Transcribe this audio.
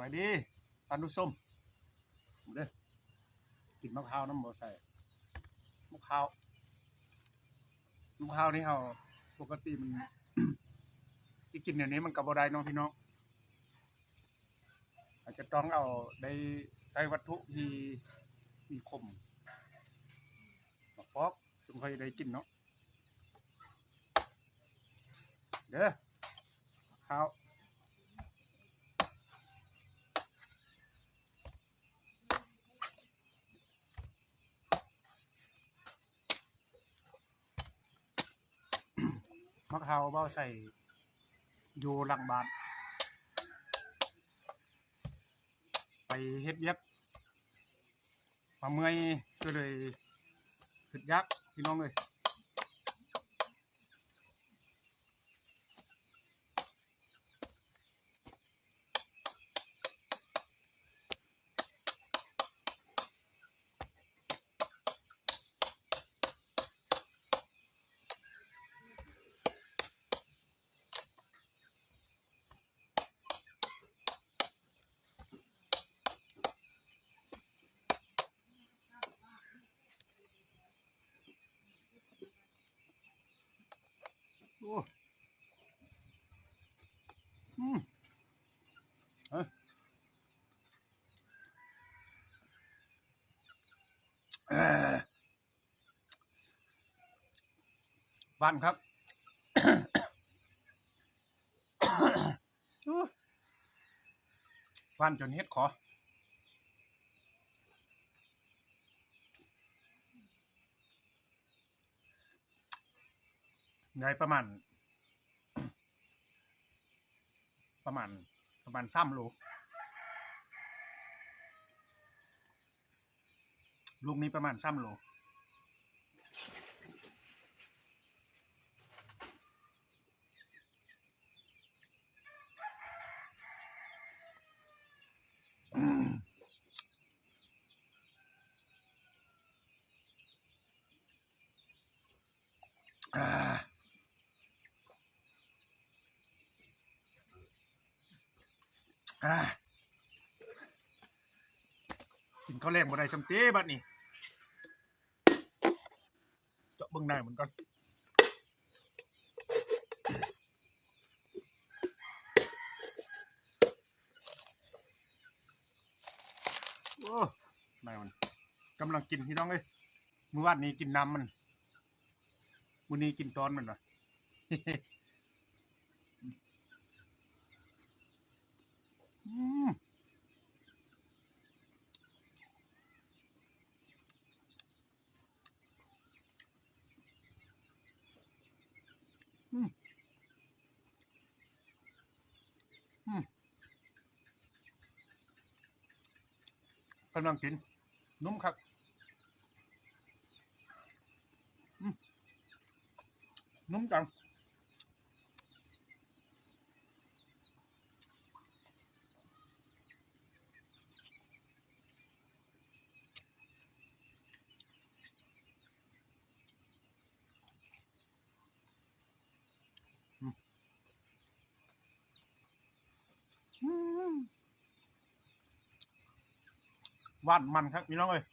บายดีทานดูส้มเด้อกินมะพร้าวน้ำบ่ใส่มะพร้าวนี่เราปกติมันที่กินอย่างนี้มันกับบ่ได้น้องพี่น้องอาจจะต้องเอาได้ใส่วัตถุที่มีคมมาฟอกจึงค่อยได้กินเนาะเด้อข้าวมะพร้าวเบาใส่อยู่หลังบ้านไปเฮ็ดเวียกมาเมื่อยก็เลยขึ้นยักพี่น้องเลยโอ้เอ้ยบ้านครับบ้านจนเฮ็ดขอได้ประมาณ3 โลลูกนี้ประมาณ3 โลกินข้าวแรงบ่ได้สำเต้บัดนี้เจาะเบิ่งได้เหมือนกันโอ้ได้มันกำลังกินพี่น้องเอ้ยมื้อวานนี้กินน้ำมันมื้อนี้กินตอนมันว่ะอืมอืมอืมกำลังกินนุ่มครับนุ่มจังหวานมันครับพี่น้องเอ้ย